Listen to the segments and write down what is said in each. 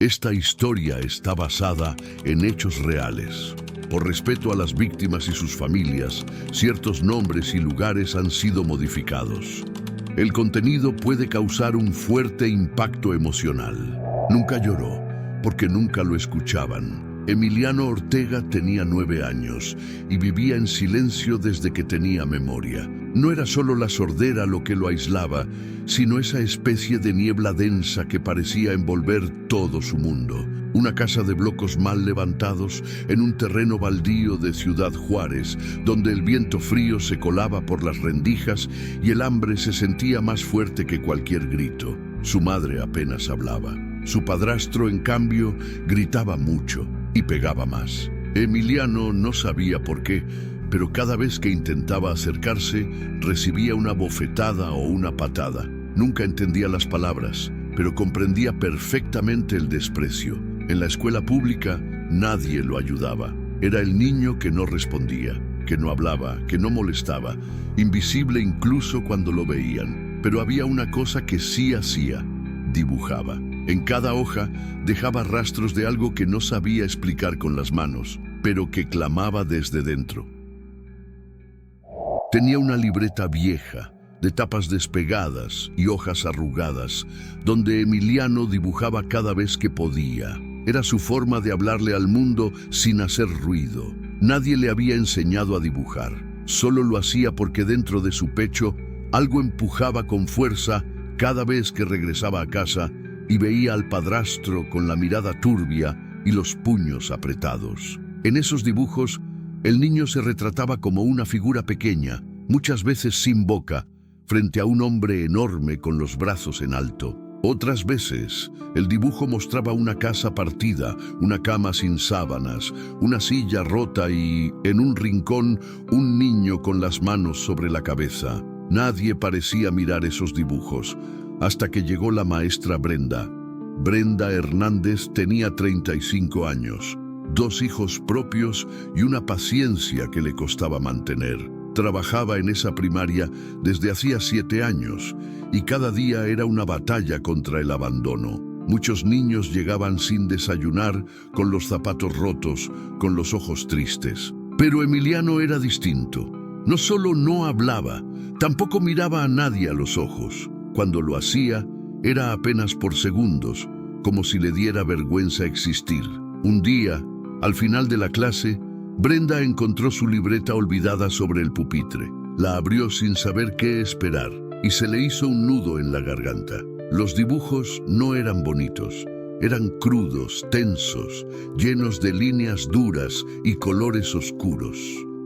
Esta historia está basada en hechos reales. Por respeto a las víctimas y sus familias, ciertos nombres y lugares han sido modificados. El contenido puede causar un fuerte impacto emocional. Nunca lloró, porque nunca lo escuchaban. Emiliano Ortega tenía 9 años y vivía en silencio desde que tenía memoria. No era solo la sordera lo que lo aislaba, sino esa especie de niebla densa que parecía envolver todo su mundo. Una casa de blocos mal levantados en un terreno baldío de Ciudad Juárez, donde el viento frío se colaba por las rendijas y el hambre se sentía más fuerte que cualquier grito. Su madre apenas hablaba. Su padrastro, en cambio, gritaba mucho y pegaba más. Emiliano no sabía por qué, pero cada vez que intentaba acercarse, recibía una bofetada o una patada. Nunca entendía las palabras, pero comprendía perfectamente el desprecio. En la escuela pública, nadie lo ayudaba. Era el niño que no respondía, que no hablaba, que no molestaba, invisible incluso cuando lo veían. Pero había una cosa que sí hacía: dibujaba. En cada hoja dejaba rastros de algo que no sabía explicar con las manos, pero que clamaba desde dentro. Tenía una libreta vieja, de tapas despegadas y hojas arrugadas, donde Emiliano dibujaba cada vez que podía. Era su forma de hablarle al mundo sin hacer ruido. Nadie le había enseñado a dibujar. Solo lo hacía porque dentro de su pecho algo empujaba con fuerza cada vez que regresaba a casa y veía al padrastro con la mirada turbia y los puños apretados. En esos dibujos, el niño se retrataba como una figura pequeña, muchas veces sin boca, frente a un hombre enorme con los brazos en alto. Otras veces, el dibujo mostraba una casa partida, una cama sin sábanas, una silla rota y, en un rincón, un niño con las manos sobre la cabeza. Nadie parecía mirar esos dibujos, hasta que llegó la maestra Brenda. Brenda Hernández tenía 35 años, 2 hijos propios y una paciencia que le costaba mantener. Trabajaba en esa primaria desde hacía 7 años y cada día era una batalla contra el abandono. Muchos niños llegaban sin desayunar, con los zapatos rotos, con los ojos tristes. Pero Emiliano era distinto. No solo no hablaba, tampoco miraba a nadie a los ojos. Cuando lo hacía, era apenas por segundos, como si le diera vergüenza existir. Un día, al final de la clase, Brenda encontró su libreta olvidada sobre el pupitre. La abrió sin saber qué esperar y se le hizo un nudo en la garganta. Los dibujos no eran bonitos, eran crudos, tensos, llenos de líneas duras y colores oscuros.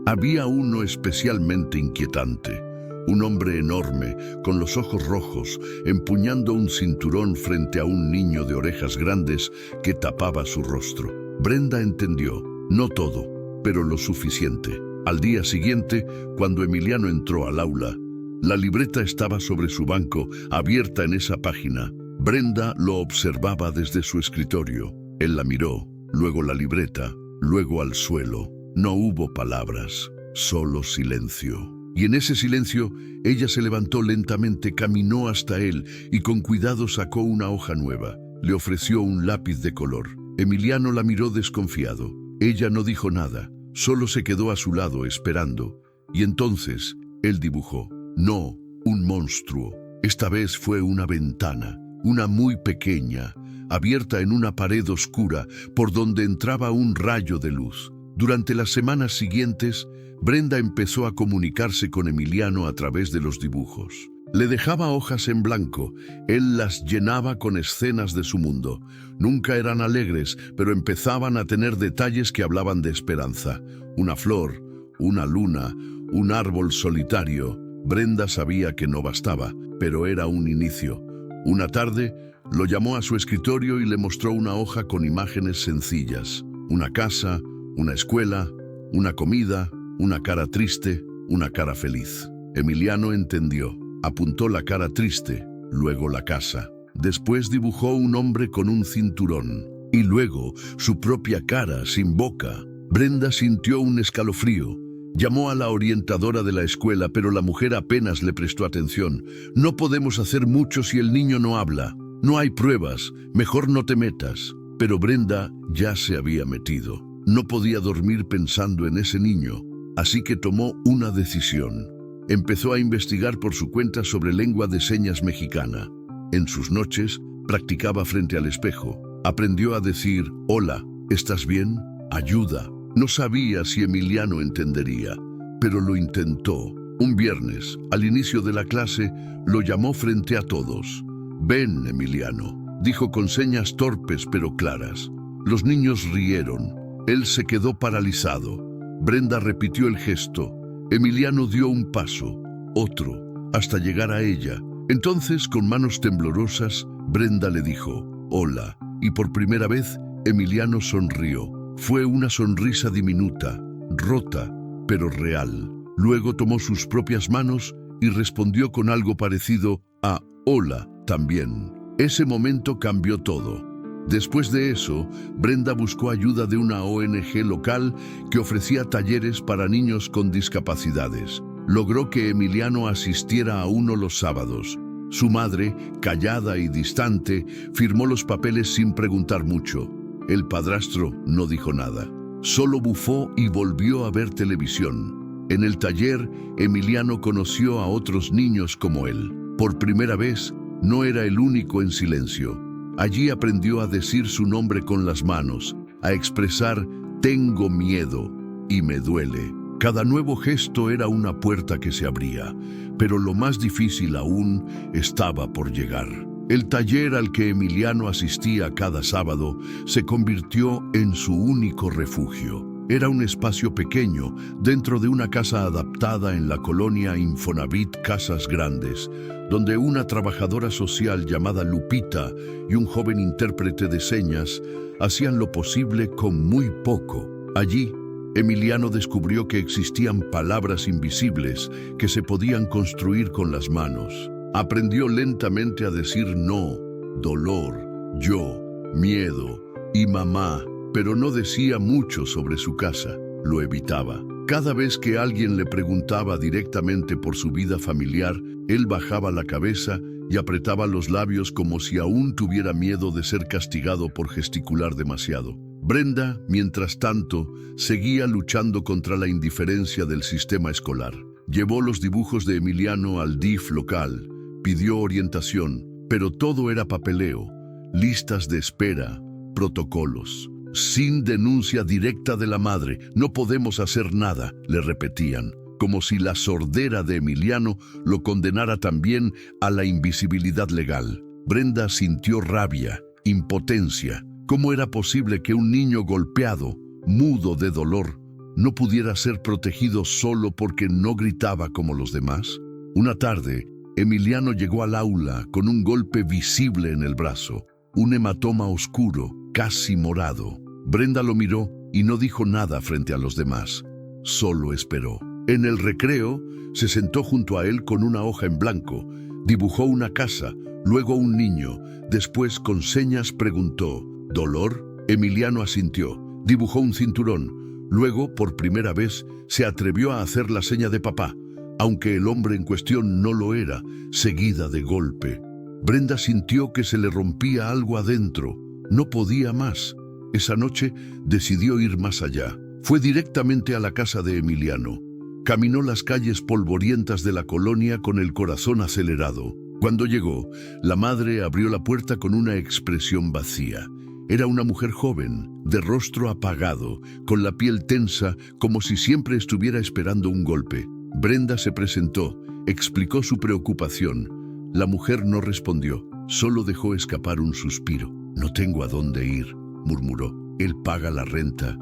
Había uno especialmente inquietante. Un hombre enorme, con los ojos rojos, empuñando un cinturón frente a un niño de orejas grandes que tapaba su rostro. Brenda entendió, no todo, pero lo suficiente. Al día siguiente, cuando Emiliano entró al aula, la libreta estaba sobre su banco, abierta en esa página. Brenda lo observaba desde su escritorio. Él la miró, luego la libreta, luego al suelo. No hubo palabras, solo silencio. Y en ese silencio, ella se levantó lentamente, caminó hasta él y con cuidado sacó una hoja nueva. Le ofreció un lápiz de color. Emiliano la miró desconfiado. Ella no dijo nada, solo se quedó a su lado esperando. Y entonces, él dibujó. No, un monstruo. Esta vez fue una ventana, una muy pequeña, abierta en una pared oscura por donde entraba un rayo de luz. Durante las semanas siguientes, Brenda empezó a comunicarse con Emiliano a través de los dibujos. Le dejaba hojas en blanco, él las llenaba con escenas de su mundo. Nunca eran alegres, pero empezaban a tener detalles que hablaban de esperanza. Una flor, una luna, un árbol solitario. Brenda sabía que no bastaba, pero era un inicio. Una tarde, lo llamó a su escritorio y le mostró una hoja con imágenes sencillas. Una casa, una escuela, una comida, una cara triste, una cara feliz. Emiliano entendió. Apuntó la cara triste, luego la casa. Después dibujó un hombre con un cinturón. Y luego su propia cara, sin boca. Brenda sintió un escalofrío. Llamó a la orientadora de la escuela, pero la mujer apenas le prestó atención. No podemos hacer mucho si el niño no habla. No hay pruebas, mejor no te metas. Pero Brenda ya se había metido. No podía dormir pensando en ese niño, así que tomó una decisión. Empezó a investigar por su cuenta sobre lengua de señas mexicana. En sus noches, practicaba frente al espejo. Aprendió a decir, hola, ¿estás bien? Ayuda. No sabía si Emiliano entendería, pero lo intentó. Un viernes, al inicio de la clase, lo llamó frente a todos. Ven, Emiliano, dijo con señas torpes pero claras. Los niños rieron. Él se quedó paralizado. Brenda repitió el gesto. Emiliano dio un paso, otro, hasta llegar a ella. Entonces, con manos temblorosas, Brenda le dijo, hola, y por primera vez, Emiliano sonrió. Fue una sonrisa diminuta, rota, pero real. Luego tomó sus propias manos y respondió con algo parecido a hola también. Ese momento cambió todo. Después de eso, Brenda buscó ayuda de una ONG local que ofrecía talleres para niños con discapacidades. Logró que Emiliano asistiera a uno los sábados. Su madre, callada y distante, firmó los papeles sin preguntar mucho. El padrastro no dijo nada. Solo bufó y volvió a ver televisión. En el taller, Emiliano conoció a otros niños como él. Por primera vez, no era el único en silencio. Allí aprendió a decir su nombre con las manos, a expresar «tengo miedo» y «me duele». Cada nuevo gesto era una puerta que se abría, pero lo más difícil aún estaba por llegar. El taller al que Emiliano asistía cada sábado se convirtió en su único refugio. Era un espacio pequeño dentro de una casa adaptada en la colonia Infonavit Casas Grandes, donde una trabajadora social llamada Lupita y un joven intérprete de señas hacían lo posible con muy poco. Allí, Emiliano descubrió que existían palabras invisibles que se podían construir con las manos. Aprendió lentamente a decir no, dolor, yo, miedo y mamá, pero no decía mucho sobre su casa, lo evitaba. Cada vez que alguien le preguntaba directamente por su vida familiar, él bajaba la cabeza y apretaba los labios como si aún tuviera miedo de ser castigado por gesticular demasiado. Brenda, mientras tanto, seguía luchando contra la indiferencia del sistema escolar. Llevó los dibujos de Emiliano al DIF local, pidió orientación, pero todo era papeleo, listas de espera, protocolos. Sin denuncia directa de la madre, no podemos hacer nada, le repetían, como si la sordera de Emiliano lo condenara también a la invisibilidad legal. Brenda sintió rabia, impotencia. ¿Cómo era posible que un niño golpeado, mudo de dolor, no pudiera ser protegido solo porque no gritaba como los demás? Una tarde, Emiliano llegó al aula con un golpe visible en el brazo, un hematoma oscuro, casi morado. Brenda lo miró y no dijo nada frente a los demás. Solo esperó. En el recreo, se sentó junto a él con una hoja en blanco. Dibujó una casa, luego un niño. Después, con señas, preguntó, ¿dolor? Emiliano asintió. Dibujó un cinturón. Luego, por primera vez, se atrevió a hacer la seña de papá, aunque el hombre en cuestión no lo era, seguida de golpe. Brenda sintió que se le rompía algo adentro. No podía más. Esa noche decidió ir más allá. Fue directamente a la casa de Emiliano. Caminó las calles polvorientas de la colonia con el corazón acelerado. Cuando llegó, la madre abrió la puerta con una expresión vacía. Era una mujer joven, de rostro apagado, con la piel tensa, como si siempre estuviera esperando un golpe. Brenda se presentó, explicó su preocupación. La mujer no respondió, solo dejó escapar un suspiro. «No tengo a dónde ir», murmuró. «Él paga la renta.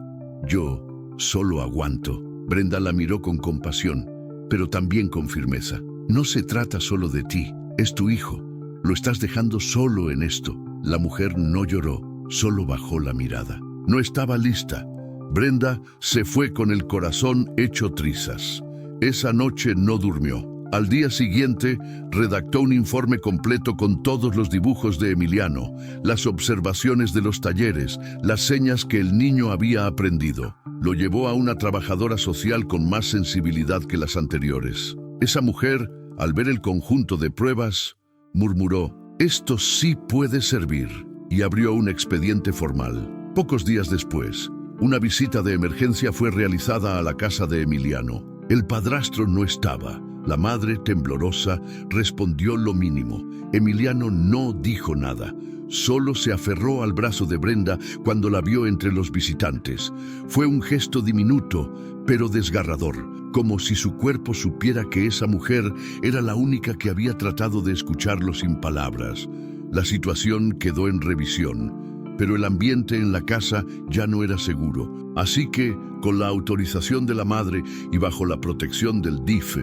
Yo solo aguanto». Brenda la miró con compasión, pero también con firmeza. «No se trata solo de ti, es tu hijo. Lo estás dejando solo en esto». La mujer no lloró, solo bajó la mirada. No estaba lista. Brenda se fue con el corazón hecho trizas. Esa noche no durmió. Al día siguiente, redactó un informe completo con todos los dibujos de Emiliano, las observaciones de los talleres, las señas que el niño había aprendido. Lo llevó a una trabajadora social con más sensibilidad que las anteriores. Esa mujer, al ver el conjunto de pruebas, murmuró, «Esto sí puede servir». y abrió un expediente formal. Pocos días después, una visita de emergencia fue realizada a la casa de Emiliano. El padrastro no estaba. La madre, temblorosa, respondió lo mínimo. Emiliano no dijo nada. Solo se aferró al brazo de Brenda cuando la vio entre los visitantes. Fue un gesto diminuto, pero desgarrador, como si su cuerpo supiera que esa mujer era la única que había tratado de escucharlo sin palabras. La situación quedó en revisión, pero el ambiente en la casa ya no era seguro. Así que, con la autorización de la madre y bajo la protección del DIF,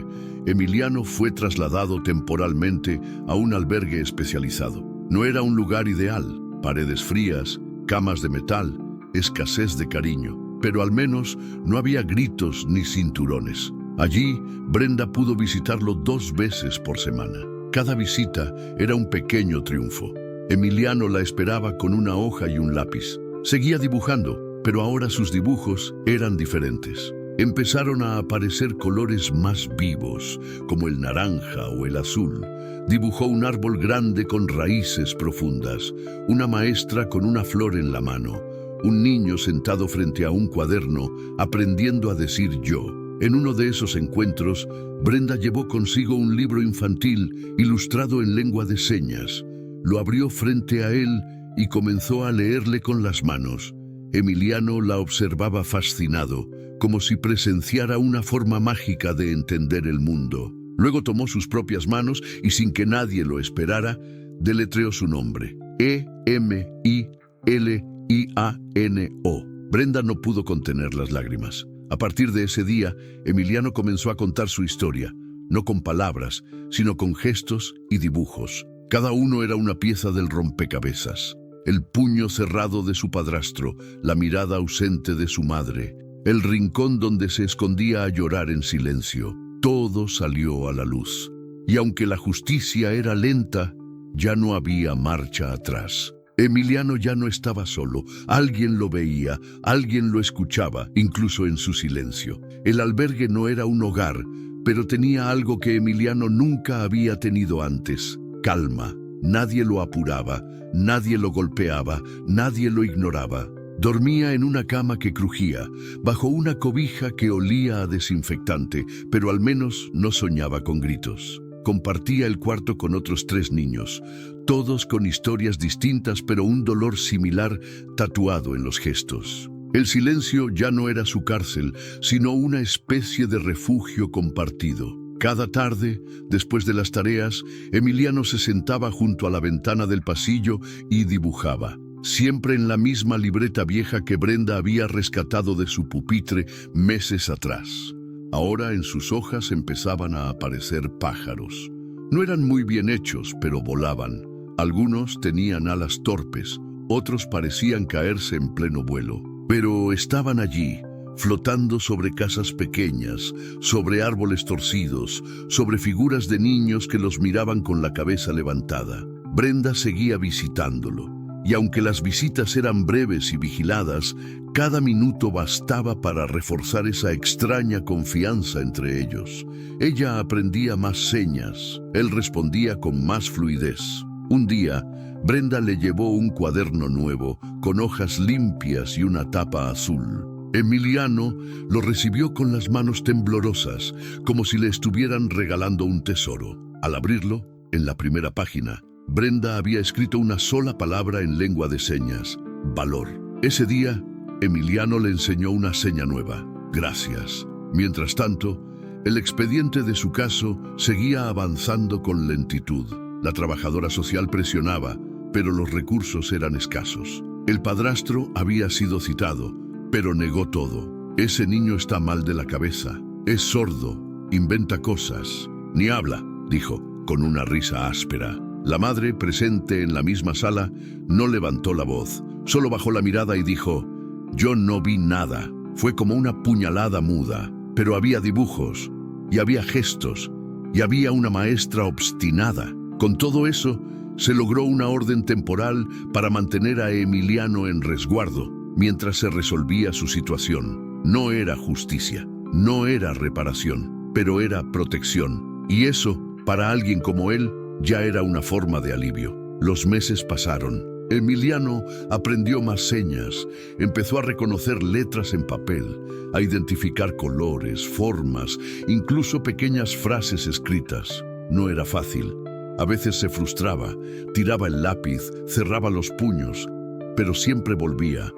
Emiliano fue trasladado temporalmente a un albergue especializado. No era un lugar ideal, paredes frías, camas de metal, escasez de cariño, pero al menos no había gritos ni cinturones. Allí, Brenda pudo visitarlo 2 veces por semana. Cada visita era un pequeño triunfo. Emiliano la esperaba con una hoja y un lápiz. Seguía dibujando, pero ahora sus dibujos eran diferentes. Empezaron a aparecer colores más vivos, como el naranja o el azul. Dibujó un árbol grande con raíces profundas, una maestra con una flor en la mano, un niño sentado frente a un cuaderno, aprendiendo a decir yo. En uno de esos encuentros, Brenda llevó consigo un libro infantil ilustrado en lengua de señas. Lo abrió frente a él y comenzó a leerle con las manos. Emiliano la observaba fascinado, como si presenciara una forma mágica de entender el mundo. Luego tomó sus propias manos y, sin que nadie lo esperara, deletreó su nombre: Emiliano. Brenda no pudo contener las lágrimas. A partir de ese día, Emiliano comenzó a contar su historia, no con palabras, sino con gestos y dibujos. Cada uno era una pieza del rompecabezas. El puño cerrado de su padrastro, la mirada ausente de su madre, el rincón donde se escondía a llorar en silencio. Todo salió a la luz. Y aunque la justicia era lenta, ya no había marcha atrás. Emiliano ya no estaba solo. Alguien lo veía, alguien lo escuchaba, incluso en su silencio. El albergue no era un hogar, pero tenía algo que Emiliano nunca había tenido antes: calma. Nadie lo apuraba, nadie lo golpeaba, nadie lo ignoraba. Dormía en una cama que crujía, bajo una cobija que olía a desinfectante, pero al menos no soñaba con gritos. Compartía el cuarto con otros 3 niños, todos con historias distintas, pero un dolor similar tatuado en los gestos. El silencio ya no era su cárcel, sino una especie de refugio compartido. Cada tarde, después de las tareas, Emiliano se sentaba junto a la ventana del pasillo y dibujaba, siempre en la misma libreta vieja que Brenda había rescatado de su pupitre meses atrás. Ahora en sus hojas empezaban a aparecer pájaros. No eran muy bien hechos, pero volaban. Algunos tenían alas torpes, otros parecían caerse en pleno vuelo. Pero estaban allí, flotando sobre casas pequeñas, sobre árboles torcidos, sobre figuras de niños que los miraban con la cabeza levantada. Brenda seguía visitándolo, y aunque las visitas eran breves y vigiladas, cada minuto bastaba para reforzar esa extraña confianza entre ellos. Ella aprendía más señas, él respondía con más fluidez. Un día, Brenda le llevó un cuaderno nuevo, con hojas limpias y una tapa azul. Emiliano lo recibió con las manos temblorosas, como si le estuvieran regalando un tesoro. Al abrirlo, en la primera página, Brenda había escrito una sola palabra en lengua de señas: valor. Ese día, Emiliano le enseñó una seña nueva: gracias. Mientras tanto, el expediente de su caso seguía avanzando con lentitud. La trabajadora social presionaba, pero los recursos eran escasos. El padrastro había sido citado, pero negó todo. Ese niño está mal de la cabeza. Es sordo, inventa cosas. Ni habla, dijo, con una risa áspera. La madre, presente en la misma sala, no levantó la voz. Solo bajó la mirada y dijo: yo no vi nada. Fue como una puñalada muda, pero había dibujos, y había gestos, y había una maestra obstinada. Con todo eso, se logró una orden temporal para mantener a Emiliano en resguardo, mientras se resolvía su situación. No era justicia, no era reparación, pero era protección. Y eso, para alguien como él, ya era una forma de alivio. Los meses pasaron. Emiliano aprendió más señas, empezó a reconocer letras en papel, a identificar colores, formas, incluso pequeñas frases escritas. No era fácil. A veces se frustraba, tiraba el lápiz, cerraba los puños, pero siempre volvía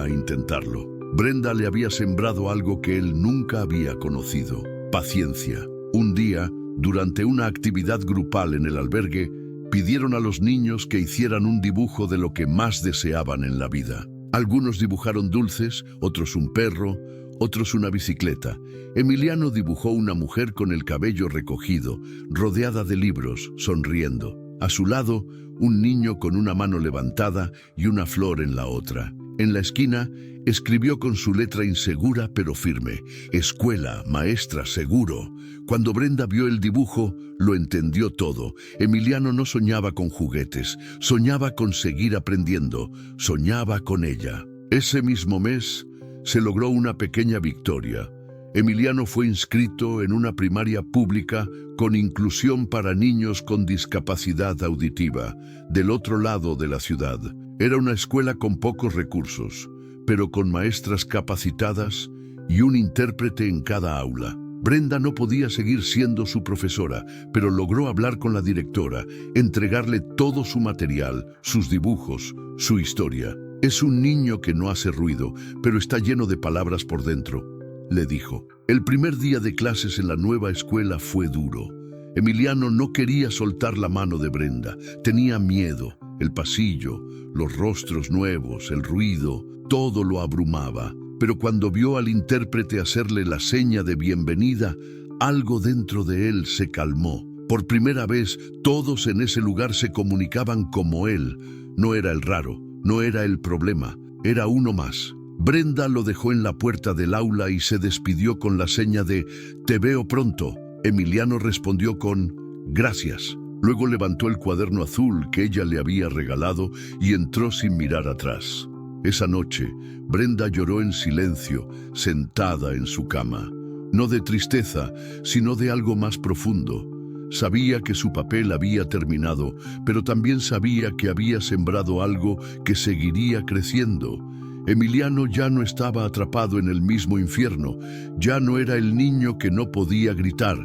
a intentarlo. Brenda le había sembrado algo que él nunca había conocido: paciencia. Un día, durante una actividad grupal en el albergue, pidieron a los niños que hicieran un dibujo de lo que más deseaban en la vida. Algunos dibujaron dulces, otros un perro, otros una bicicleta. Emiliano dibujó una mujer con el cabello recogido, rodeada de libros, sonriendo. A su lado, un niño con una mano levantada y una flor en la otra. En la esquina, escribió con su letra insegura pero firme: escuela, maestra, seguro. Cuando Brenda vio el dibujo, lo entendió todo. Emiliano no soñaba con juguetes, soñaba con seguir aprendiendo, soñaba con ella. Ese mismo mes, se logró una pequeña victoria. Emiliano fue inscrito en una primaria pública con inclusión para niños con discapacidad auditiva, del otro lado de la ciudad. Era una escuela con pocos recursos, pero con maestras capacitadas y un intérprete en cada aula. Brenda no podía seguir siendo su profesora, pero logró hablar con la directora, entregarle todo su material, sus dibujos, su historia. Es un niño que no hace ruido, pero está lleno de palabras por dentro, le dijo. El primer día de clases en la nueva escuela fue duro. Emiliano no quería soltar la mano de Brenda, tenía miedo. El pasillo, los rostros nuevos, el ruido, todo lo abrumaba. Pero cuando vio al intérprete hacerle la seña de bienvenida, algo dentro de él se calmó. Por primera vez, todos en ese lugar se comunicaban como él. No era el raro, no era el problema, era uno más. Brenda lo dejó en la puerta del aula y se despidió con la seña de «Te veo pronto». Emiliano respondió con «Gracias». Luego levantó el cuaderno azul que ella le había regalado y entró sin mirar atrás. Esa noche, Brenda lloró en silencio, sentada en su cama. No de tristeza, sino de algo más profundo. Sabía que su papel había terminado, pero también sabía que había sembrado algo que seguiría creciendo. Emiliano ya no estaba atrapado en el mismo infierno, ya no era el niño que no podía gritar.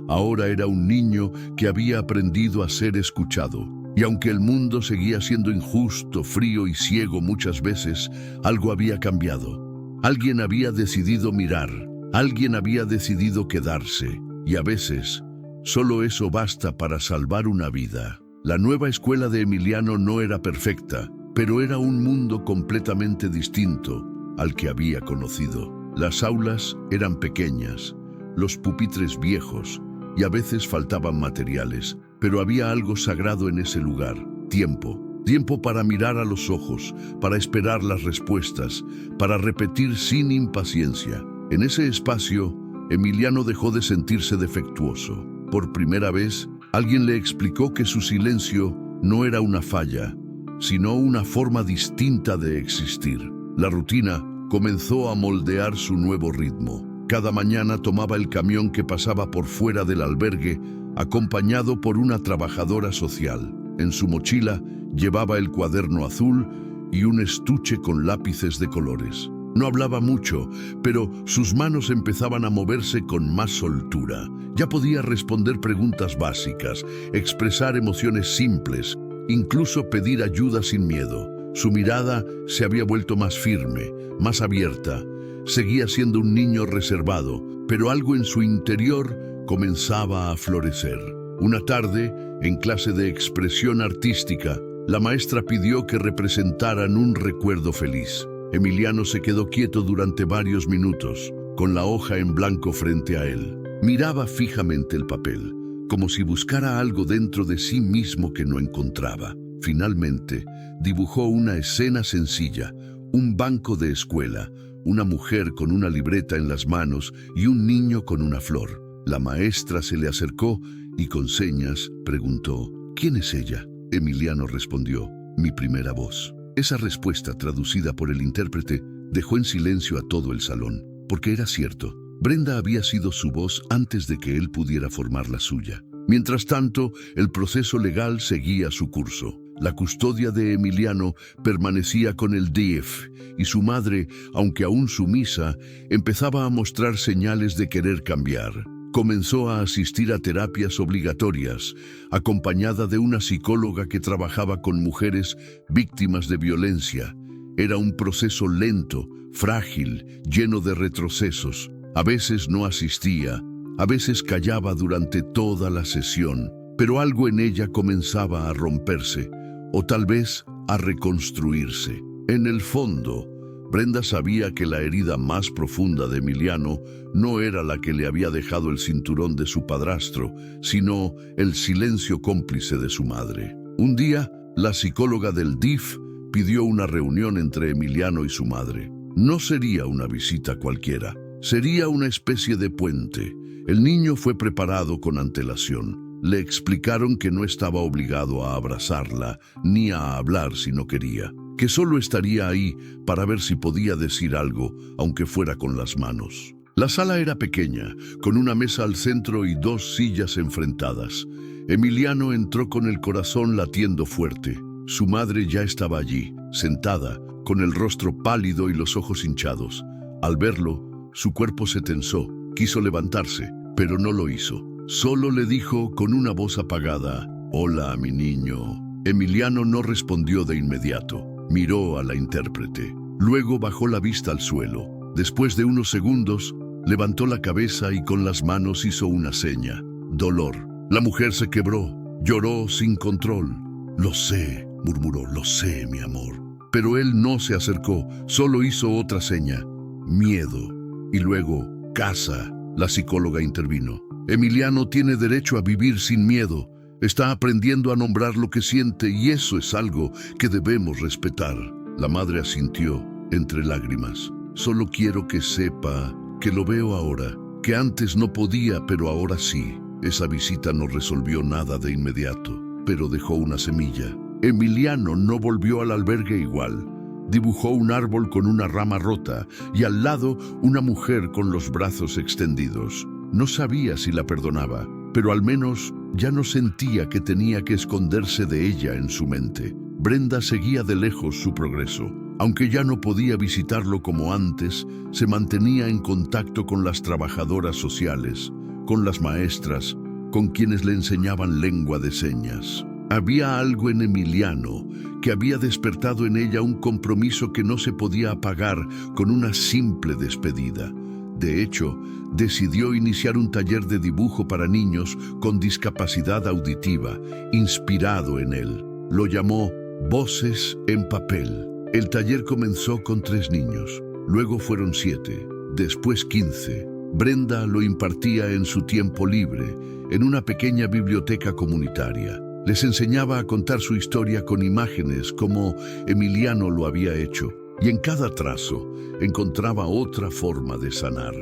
Ahora era un niño que había aprendido a ser escuchado. Y aunque el mundo seguía siendo injusto, frío y ciego muchas veces, algo había cambiado. Alguien había decidido mirar, alguien había decidido quedarse. Y a veces, solo eso basta para salvar una vida. La nueva escuela de Emiliano no era perfecta, pero era un mundo completamente distinto al que había conocido. Las aulas eran pequeñas, los pupitres viejos, y a veces faltaban materiales, pero había algo sagrado en ese lugar: tiempo. Tiempo para mirar a los ojos, para esperar las respuestas, para repetir sin impaciencia. En ese espacio, Emiliano dejó de sentirse defectuoso. Por primera vez, alguien le explicó que su silencio no era una falla, sino una forma distinta de existir. La rutina comenzó a moldear su nuevo ritmo. Cada mañana tomaba el camión que pasaba por fuera del albergue, acompañado por una trabajadora social. En su mochila llevaba el cuaderno azul y un estuche con lápices de colores. No hablaba mucho, pero sus manos empezaban a moverse con más soltura. Ya podía responder preguntas básicas, expresar emociones simples, incluso pedir ayuda sin miedo. Su mirada se había vuelto más firme, más abierta. Seguía siendo un niño reservado, pero algo en su interior comenzaba a florecer. Una tarde, en clase de expresión artística, la maestra pidió que representaran un recuerdo feliz. Emiliano se quedó quieto durante varios minutos, con la hoja en blanco frente a él. Miraba fijamente el papel, como si buscara algo dentro de sí mismo que no encontraba. Finalmente, dibujó una escena sencilla: un banco de escuela, una mujer con una libreta en las manos y un niño con una flor. La maestra se le acercó y con señas preguntó: ¿Quién es ella? Emiliano respondió: mi primera voz. Esa respuesta, traducida por el intérprete, dejó en silencio a todo el salón, porque era cierto. Brenda había sido su voz antes de que él pudiera formar la suya. Mientras tanto, el proceso legal seguía su curso. La custodia de Emiliano permanecía con el DIF y su madre, aunque aún sumisa, empezaba a mostrar señales de querer cambiar. Comenzó a asistir a terapias obligatorias, acompañada de una psicóloga que trabajaba con mujeres víctimas de violencia. Era un proceso lento, frágil, lleno de retrocesos. A veces no asistía, a veces callaba durante toda la sesión, pero algo en ella comenzaba a romperse, o tal vez a reconstruirse. En el fondo, Brenda sabía que la herida más profunda de Emiliano no era la que le había dejado el cinturón de su padrastro, sino el silencio cómplice de su madre. Un día, la psicóloga del DIF pidió una reunión entre Emiliano y su madre. No sería una visita cualquiera, sería una especie de puente. El niño fue preparado con antelación. Le explicaron que no estaba obligado a abrazarla ni a hablar si no quería, que solo estaría ahí para ver si podía decir algo, aunque fuera con las manos. La sala era pequeña, con una mesa al centro y dos sillas enfrentadas. Emiliano entró con el corazón latiendo fuerte. Su madre ya estaba allí, sentada, con el rostro pálido y los ojos hinchados. Al verlo, su cuerpo se tensó, quiso levantarse, pero no lo hizo. Solo le dijo con una voz apagada: «Hola, mi niño». Emiliano no respondió de inmediato. Miró a la intérprete. Luego bajó la vista al suelo. Después de unos segundos, levantó la cabeza y con las manos hizo una seña. Dolor. La mujer se quebró. Lloró sin control. «Lo sé», murmuró, «lo sé, mi amor». Pero él no se acercó, solo hizo otra seña. Miedo. Y luego, casa. La psicóloga intervino. Emiliano tiene derecho a vivir sin miedo. Está aprendiendo a nombrar lo que siente y eso es algo que debemos respetar. La madre asintió, entre lágrimas. Solo quiero que sepa que lo veo ahora, que antes no podía, pero ahora sí. Esa visita no resolvió nada de inmediato, pero dejó una semilla. Emiliano no volvió al albergue igual. Dibujó un árbol con una rama rota y al lado una mujer con los brazos extendidos. No sabía si la perdonaba, pero al menos ya no sentía que tenía que esconderse de ella en su mente. Brenda seguía de lejos su progreso. Aunque ya no podía visitarlo como antes, se mantenía en contacto con las trabajadoras sociales, con las maestras, con quienes le enseñaban lengua de señas. Había algo en Emiliano que había despertado en ella un compromiso que no se podía apagar con una simple despedida. De hecho, decidió iniciar un taller de dibujo para niños con discapacidad auditiva, inspirado en él. Lo llamó Voces en Papel. El taller comenzó con 3 niños, luego fueron 7, después 15. Brenda lo impartía en su tiempo libre, en una pequeña biblioteca comunitaria. Les enseñaba a contar su historia con imágenes como Emiliano lo había hecho. Y en cada trazo encontraba otra forma de sanar.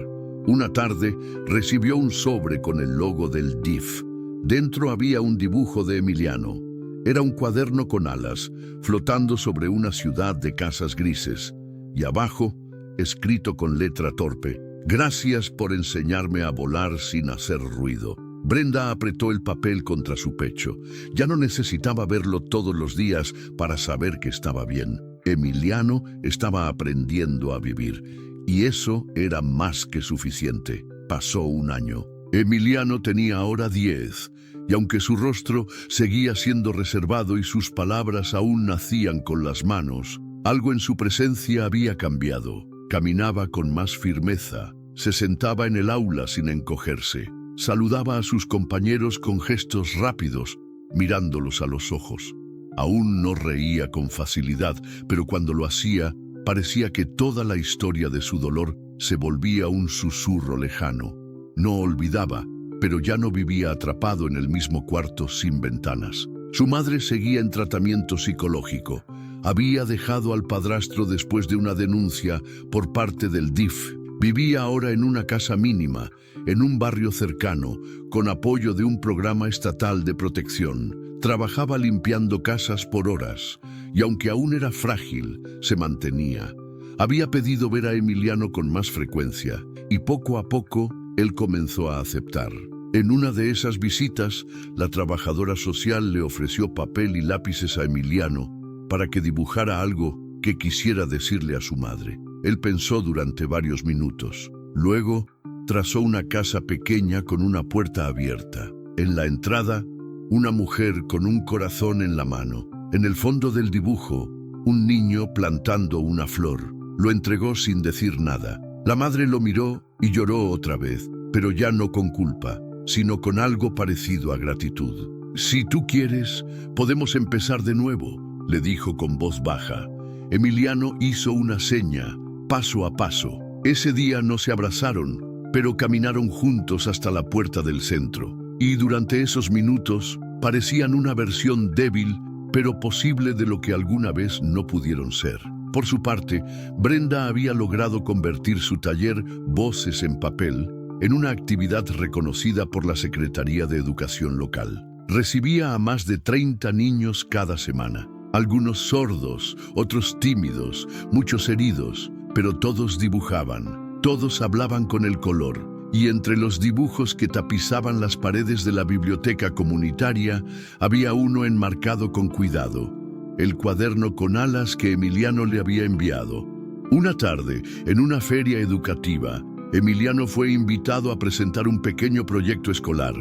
Una tarde recibió un sobre con el logo del DIF. Dentro había un dibujo de Emiliano. Era un cuaderno con alas, flotando sobre una ciudad de casas grises. Y abajo, escrito con letra torpe: «Gracias por enseñarme a volar sin hacer ruido». Brenda apretó el papel contra su pecho. Ya no necesitaba verlo todos los días para saber que estaba bien. Emiliano estaba aprendiendo a vivir, y eso era más que suficiente. Pasó un año. Emiliano tenía ahora 10, y aunque su rostro seguía siendo reservado y sus palabras aún nacían con las manos, algo en su presencia había cambiado. Caminaba con más firmeza, se sentaba en el aula sin encogerse, saludaba a sus compañeros con gestos rápidos, mirándolos a los ojos. Aún no reía con facilidad, pero cuando lo hacía, parecía que toda la historia de su dolor se volvía un susurro lejano. No olvidaba, pero ya no vivía atrapado en el mismo cuarto sin ventanas. Su madre seguía en tratamiento psicológico. Había dejado al padrastro después de una denuncia por parte del DIF. Vivía ahora en una casa mínima, en un barrio cercano, con apoyo de un programa estatal de protección. Trabajaba limpiando casas por horas, y aunque aún era frágil, se mantenía. Había pedido ver a Emiliano con más frecuencia, y poco a poco él comenzó a aceptar. En una de esas visitas, la trabajadora social le ofreció papel y lápices a Emiliano para que dibujara algo que quisiera decirle a su madre. Él pensó durante varios minutos. Luego, trazó una casa pequeña con una puerta abierta. En la entrada, una mujer con un corazón en la mano. En el fondo del dibujo, un niño plantando una flor. Lo entregó sin decir nada. La madre lo miró y lloró otra vez, pero ya no con culpa, sino con algo parecido a gratitud. «Si tú quieres, podemos empezar de nuevo», le dijo con voz baja. Emiliano hizo una seña, paso a paso. Ese día no se abrazaron, pero caminaron juntos hasta la puerta del centro. Y durante esos minutos parecían una versión débil, pero posible de lo que alguna vez no pudieron ser. Por su parte, Brenda había logrado convertir su taller Voces en Papel en una actividad reconocida por la Secretaría de Educación local. Recibía a más de 30 niños cada semana. Algunos sordos, otros tímidos, muchos heridos, pero todos dibujaban, todos hablaban con el color. Y entre los dibujos que tapizaban las paredes de la biblioteca comunitaria, había uno enmarcado con cuidado, el cuaderno con alas que Emiliano le había enviado. Una tarde, en una feria educativa, Emiliano fue invitado a presentar un pequeño proyecto escolar.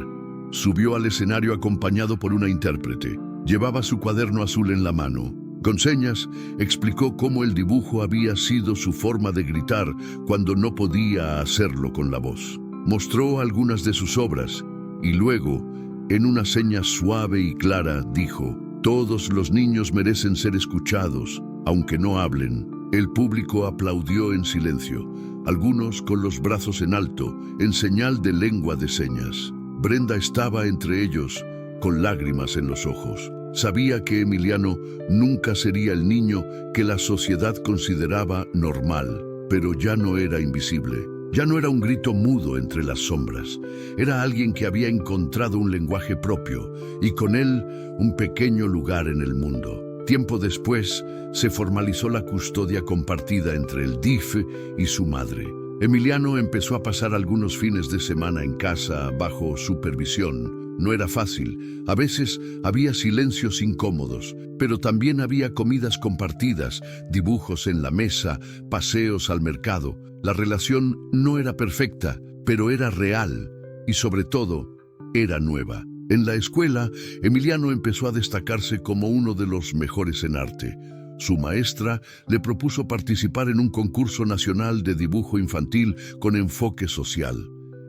Subió al escenario acompañado por una intérprete. Llevaba su cuaderno azul en la mano. Con señas, explicó cómo el dibujo había sido su forma de gritar cuando no podía hacerlo con la voz. Mostró algunas de sus obras y luego, en una seña suave y clara, dijo: «Todos los niños merecen ser escuchados, aunque no hablen». El público aplaudió en silencio, algunos con los brazos en alto, en señal de lengua de señas. Brenda estaba entre ellos, con lágrimas en los ojos. Sabía que Emiliano nunca sería el niño que la sociedad consideraba normal, pero ya no era invisible. Ya no era un grito mudo entre las sombras. Era alguien que había encontrado un lenguaje propio y con él un pequeño lugar en el mundo. Tiempo después, se formalizó la custodia compartida entre el DIF y su madre. Emiliano empezó a pasar algunos fines de semana en casa bajo supervisión. No era fácil. A veces había silencios incómodos, pero también había comidas compartidas, dibujos en la mesa, paseos al mercado. La relación no era perfecta, pero era real y, sobre todo, era nueva. En la escuela, Emiliano empezó a destacarse como uno de los mejores en arte. Su maestra le propuso participar en un concurso nacional de dibujo infantil con enfoque social.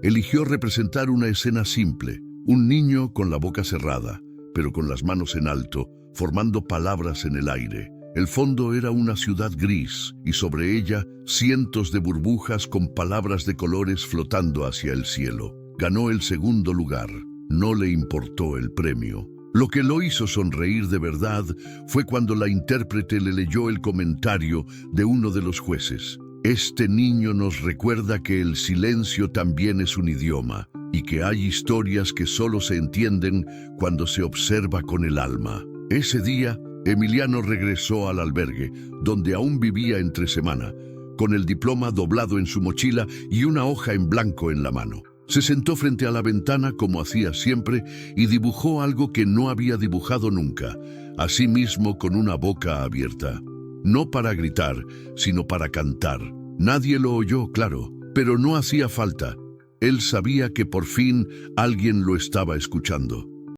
Eligió representar una escena simple: un niño con la boca cerrada, pero con las manos en alto, formando palabras en el aire. El fondo era una ciudad gris y sobre ella cientos de burbujas con palabras de colores flotando hacia el cielo. Ganó el segundo lugar. No le importó el premio. Lo que lo hizo sonreír de verdad fue cuando la intérprete le leyó el comentario de uno de los jueces. «Este niño nos recuerda que el silencio también es un idioma y que hay historias que solo se entienden cuando se observa con el alma». Ese día, Emiliano regresó al albergue, donde aún vivía entre semana, con el diploma doblado en su mochila y una hoja en blanco en la mano. Se sentó frente a la ventana como hacía siempre y dibujó algo que no había dibujado nunca, así mismo con una boca abierta. No para gritar, sino para cantar. Nadie lo oyó, claro, pero no hacía falta. Él sabía que por fin alguien lo estaba escuchando.